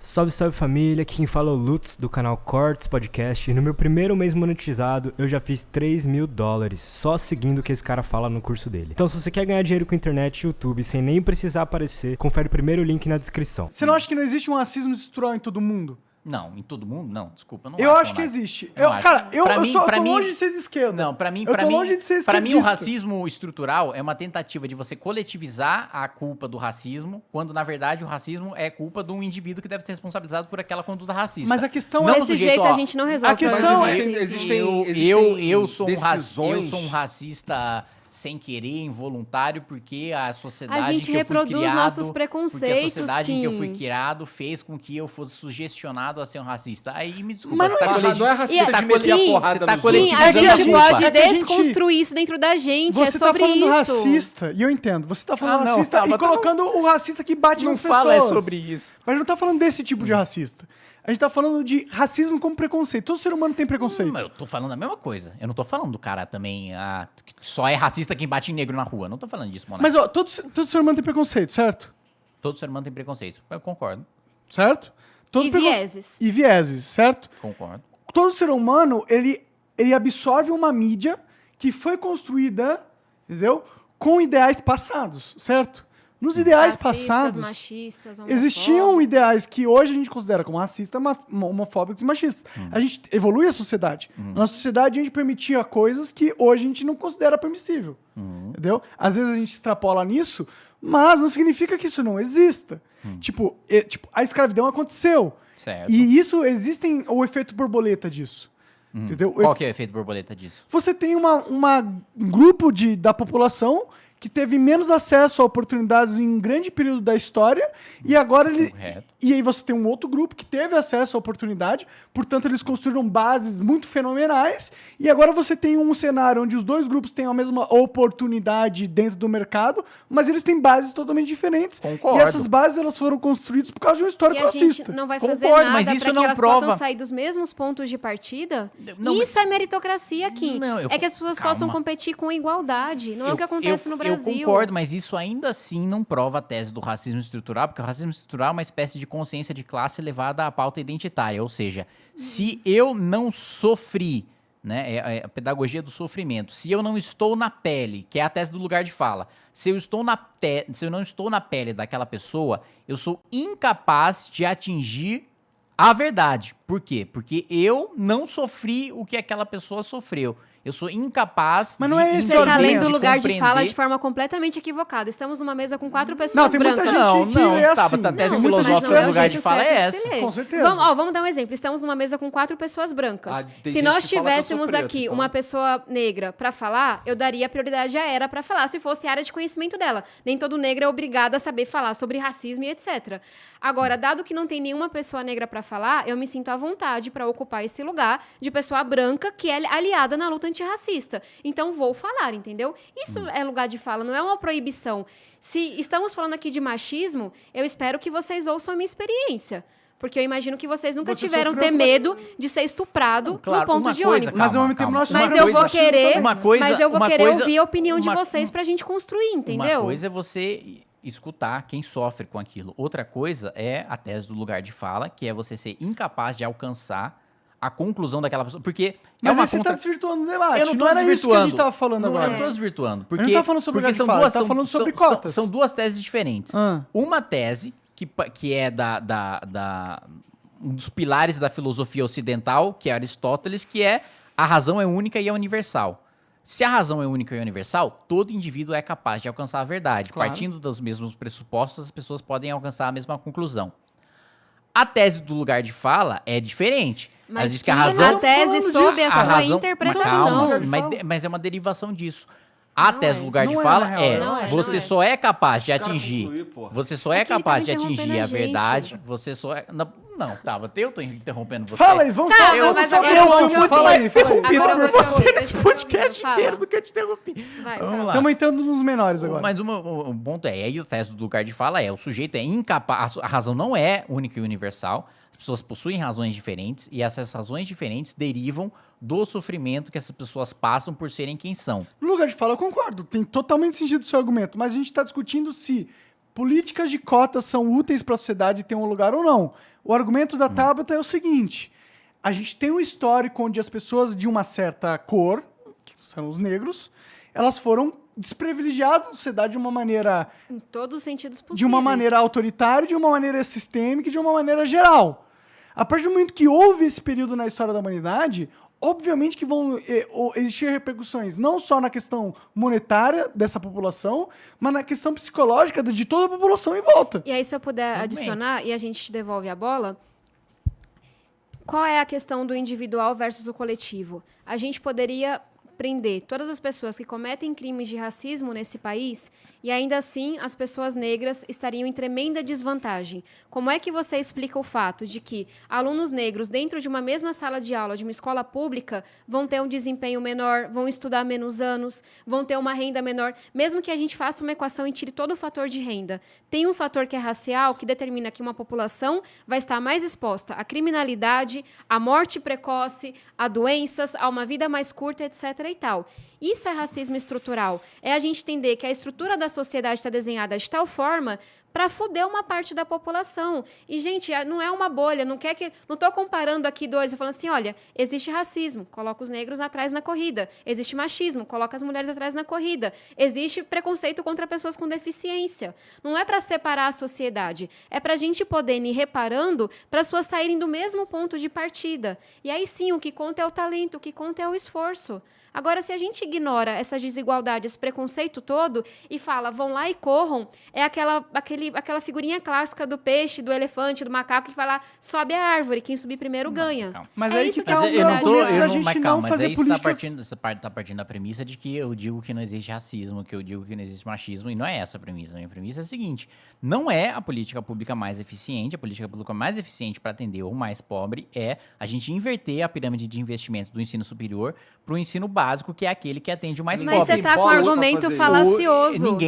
Salve, salve família, aqui quem fala é o Lutz do canal Cortes Podcast e no meu primeiro mês monetizado eu já fiz $3.000 só seguindo o que esse cara fala no curso dele. Então se você quer ganhar dinheiro com internet e YouTube sem nem precisar aparecer, confere o primeiro link na descrição. Você não acha que não existe um racismo estrutural em todo mundo? Não, em todo mundo? Não, desculpa, não Eu acho que existe. Cara, eu tô longe de ser de esquerda. Não, pra mim, longe de ser esquerdista. pra mim o racismo estrutural é uma tentativa de você coletivizar a culpa do racismo, quando na verdade o racismo é culpa de um indivíduo que deve ser responsabilizado por aquela conduta racista. Mas a questão não é... Desse jeito a gente não resolve. A questão é... Eu sou um racista sem querer, involuntário, porque a sociedade a gente que eu fui reproduz criado, nossos preconceitos, porque a sociedade em que eu fui criado fez com que eu fosse sugestionado a ser um racista. Aí me desculpa, Mas não é racista de meter a porrada nos outros. Sim, a gente pode É que a gente- desconstruir isso dentro da gente, Você é sobre tá falando isso. racista, e eu entendo. Você tá falando não, racista tá, e mas colocando o racista que bate não nas pessoas. fala sobre isso. Mas não tá falando desse tipo de racista. A gente tá falando de racismo como preconceito. Todo ser humano tem preconceito. Mas eu tô falando a mesma coisa. Eu não tô falando do cara também que só é racista quem bate em negro na rua. Não tô falando disso, Monark. Mas, ó, todo ser humano tem preconceito, certo? Todo ser humano tem preconceito. Eu concordo. Certo? E vieses. E vieses, certo? Concordo. Todo ser humano, ele absorve uma mídia que foi construída, entendeu? Com ideais passados, certo? Nos ideais Racistas, passados, machistas, existiam homofóbicos. ideais que hoje a gente considera como racistas, homofóbicos e machistas. A gente evolui a sociedade. Na sociedade a gente permitia coisas que hoje a gente não considera permissível. Entendeu? Às vezes a gente extrapola nisso, mas não significa que isso não exista. Tipo, a escravidão aconteceu. Certo. E isso, existem o efeito borboleta disso. Entendeu? Qual que é o efeito borboleta disso? Você tem um grupo da população que teve menos acesso a oportunidades em um grande período da história, e agora e aí você tem um outro grupo que teve acesso à oportunidade, portanto eles construíram bases muito fenomenais, e agora você tem um cenário onde os dois grupos têm a mesma oportunidade dentro do mercado, mas eles têm bases totalmente diferentes. Concordo. E essas bases elas foram construídas por causa de um histórico E a gente racista. não vai fazer Concordo, nada mas isso pra não que elas prova- possam sair dos mesmos pontos de partida? Não, Isso é meritocracia, Kim. Não, É que as pessoas calma. possam competir com igualdade. Não é o que acontece no Brasil. Eu concordo, mas isso ainda assim não prova a tese do racismo estrutural, porque o racismo estrutural é uma espécie de consciência de classe levada à pauta identitária. Ou seja, se eu não sofri, né, é a pedagogia do sofrimento, se eu não estou na pele, que é a tese do lugar de fala, se eu não estou na pele daquela pessoa, eu sou incapaz de atingir a verdade. Por quê? Porque eu não sofri o que aquela pessoa sofreu. Eu sou incapaz Mas não é esse Você tá argumento, lendo o lugar de compreender. fala de forma completamente equivocada. Estamos numa mesa com 4 pessoas Não, tem muita brancas. gente que lê assim. A tese Tem muita gente filosófica que lê do lugar assim. de fala é essa. Com certeza. Vamos dar um exemplo. Estamos numa mesa com 4 pessoas brancas. Tem Se gente nós que fala que eu sou tivéssemos preto, aqui então. uma pessoa negra pra falar, eu daria prioridade a ela pra falar, se fosse a área de conhecimento dela. Nem todo negro é obrigado a saber falar sobre racismo e etc. Agora, dado que não tem nenhuma pessoa negra pra falar, eu me sinto à vontade pra ocupar esse lugar de pessoa branca que é aliada na luta antirracista. Então, vou falar, entendeu? Isso é lugar de fala, não é uma proibição. Se estamos falando aqui de machismo, eu espero que vocês ouçam a minha experiência. Porque eu imagino que vocês nunca Você tiveram sofreu ter medo de ser estuprado Não, claro, no ponto uma de coisa, ônibus. Mas ao mesmo tempo nós Mas sofremos eu vou machismo querer, também. ouvir a opinião de vocês pra gente construir, entendeu? Uma coisa é você escutar quem sofre com aquilo. Outra coisa é a tese do lugar de fala, que é você ser incapaz de alcançar a conclusão daquela pessoa. Porque Mas é uma aí você tá desvirtuando o debate. Eu não tô era isso que a gente desvirtuando. tava falando Não, agora. eu não tô desvirtuando. Porque, Eu não tô falando sobre lugar de fala, tá falando sobre cotas. São duas teses diferentes. Ah. Uma tese, que é um dos pilares da filosofia ocidental, que é Aristóteles, que é a razão é única e é universal. Se a razão é única e universal, todo indivíduo é capaz de alcançar a verdade. Claro. Partindo dos mesmos pressupostos, as pessoas podem alcançar a mesma conclusão. A tese do lugar de fala é diferente. Ela Mas diz que a razão... a tese sob a sua interpretação. Mas é uma derivação disso. A Não tese é. do lugar de Não é, fala na real, é, não é, você não é. só é capaz de Cara, atingir, concluir, porra. você só é É que ele capaz tá de atingir interrompendo a a gente. verdade, você só é... Não, tava eu tô interrompendo você. Fala aí, vamos Tá, falar. não, Vamos mas saber agora eu o vou filme. te Fala aí, fala aí. Agora eu Agora vou te você interromper, nesse deixa eu podcast falar. inteiro do que eu te interrompi. Vai, Vamos fala. lá. Estamos entrando nos menores agora. Mas um ponto é, aí a tese do lugar de fala é, o sujeito é incapaz, a razão não é única e universal, as pessoas possuem razões diferentes e essas razões diferentes derivam do sofrimento que essas pessoas passam por serem quem são. No lugar de fala, eu concordo. Tem totalmente sentido o seu argumento. Mas a gente está discutindo se políticas de cotas são úteis para a sociedade ter um lugar ou não. O argumento da Tabata é o seguinte: a gente tem um histórico onde as pessoas de uma certa cor, que são os negros, elas foram desprivilegiadas na sociedade de uma maneira... Em todos os sentidos possíveis. De uma maneira autoritária, de uma maneira sistêmica e de uma maneira geral. A partir do momento que houve esse período na história da humanidade, obviamente que vão existir repercussões não só na questão monetária dessa população, mas na questão psicológica de toda a população em volta. E aí, se eu puder adicionar, e a gente te devolve a bola, qual é a questão do individual versus o coletivo? A gente poderia prender todas as pessoas que cometem crimes de racismo nesse país e ainda assim as pessoas negras estariam em tremenda desvantagem. Como é que você explica o fato de que alunos negros dentro de uma mesma sala de aula de uma escola pública vão ter um desempenho menor, vão estudar menos anos, vão ter uma renda menor, mesmo que a gente faça uma equação e tire todo o fator de renda? Tem um fator que é racial, que determina que uma população vai estar mais exposta à criminalidade, à morte precoce, a doenças, a uma vida mais curta, etc. e tal. Isso é racismo estrutural. É a gente entender que a estrutura da sociedade está desenhada de tal forma para foder uma parte da população. E, gente, não é uma bolha, não estou comparando aqui dois, eu falando assim, olha, existe racismo, coloca os negros atrás na corrida. Existe machismo, coloca as mulheres atrás na corrida. Existe preconceito contra pessoas com deficiência. Não é para separar a sociedade, é para a gente poder ir reparando para as pessoas saírem do mesmo ponto de partida. E aí sim, o que conta é o talento, o que conta é o esforço. Agora, se a gente ignora essa desigualdade, esse preconceito todo e fala, vão lá e corram, é aquela figurinha clássica do peixe, do elefante, do macaco que vai lá, sobe a árvore, quem subir primeiro ganha. Calma. Mas é aí isso que tá que o argumento da gente não mas fazer aí políticas... você tá partindo da premissa de que eu digo que não existe racismo, que eu digo que não existe machismo, e não é essa a premissa. A minha premissa é a seguinte, não é a política pública mais eficiente, a política pública mais eficiente para atender o mais pobre é a gente inverter a pirâmide de investimento do ensino superior para o ensino básico, que é aquele que atende o mais Mas pobre. você tá com um argumento falacioso.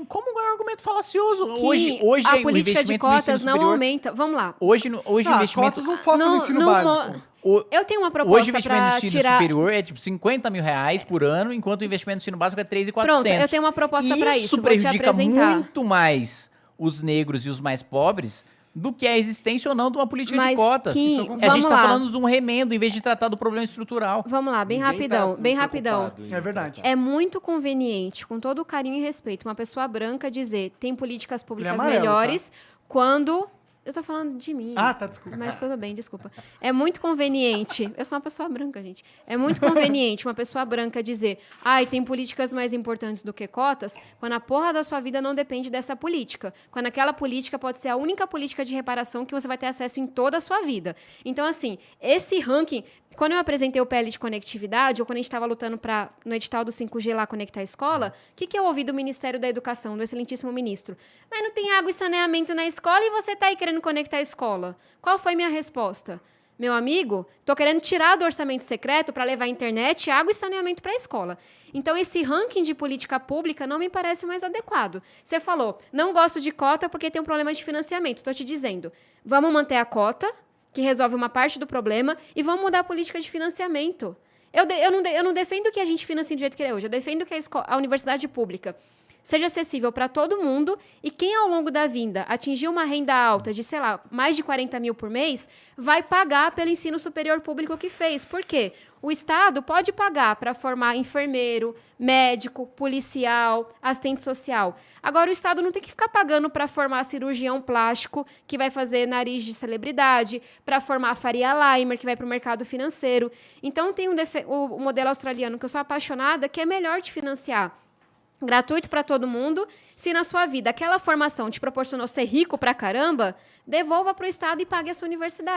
Como é um argumento falacioso? Que Hoje a o política de investimento no ensino cotas não superior- aumenta. Vamos lá. Hoje o investimento... cotas não focam no ensino básico. Eu tenho uma Hoje o proposta investimento no para ensino tirar... superior é tipo 50 mil reais por ano, enquanto o investimento no ensino básico é 3.400. Pronto, eu tenho uma proposta para isso. Isso Vou te prejudica apresentar. muito mais os negros e os mais pobres do que a existência ou não de uma política de cotas. Kim, A gente vamos está lá. falando de um remendo em vez de tratar do problema estrutural. Vamos lá, bem Ninguém rapidão, tá bem preocupado rapidão. em É verdade. tratar. É muito conveniente, com todo o carinho e respeito, uma pessoa branca dizer tem políticas públicas amarelo, melhores quando... Eu tô falando de mim. Ah, tá, desculpa. Mas tudo bem, desculpa. É muito conveniente. Eu sou uma pessoa branca, gente. É muito conveniente uma pessoa branca dizer: ai, tem políticas mais importantes do que cotas, quando a porra da sua vida não depende dessa política. Quando aquela política pode ser a única política de reparação que você vai ter acesso em toda a sua vida. Então, assim, esse ranking. Quando eu apresentei o PL de conectividade, ou quando a gente estava lutando para, no edital do 5G lá, conectar a escola, o que eu ouvi do Ministério da Educação, do excelentíssimo ministro? Mas não tem água e saneamento na escola e você está aí querendo conectar a escola. Qual foi minha resposta? Meu amigo, estou querendo tirar do orçamento secreto para levar internet, água e saneamento para a escola. Então, esse ranking de política pública não me parece o mais adequado. Você falou, não gosto de cota porque tem um problema de financiamento. Estou te dizendo, vamos manter a cota, que resolve uma parte do problema, e vamos mudar a política de financiamento. Eu não defendo que a gente financie do jeito que é hoje, eu defendo que a universidade pública seja acessível para todo mundo e quem, ao longo da vida, atingir uma renda alta de, sei lá, mais de 40 mil por mês, vai pagar pelo ensino superior público que fez. Por quê? O Estado pode pagar para formar enfermeiro, médico, policial, assistente social. Agora, o Estado não tem que ficar pagando para formar cirurgião plástico, que vai fazer nariz de celebridade, para formar Faria Limer, que vai para o mercado financeiro. Então, tem o modelo australiano, que eu sou apaixonada, que é melhor de financiar. Gratuito para todo mundo. Se na sua vida aquela formação te proporcionou ser rico pra caramba, devolva para o Estado e pague a sua universidade.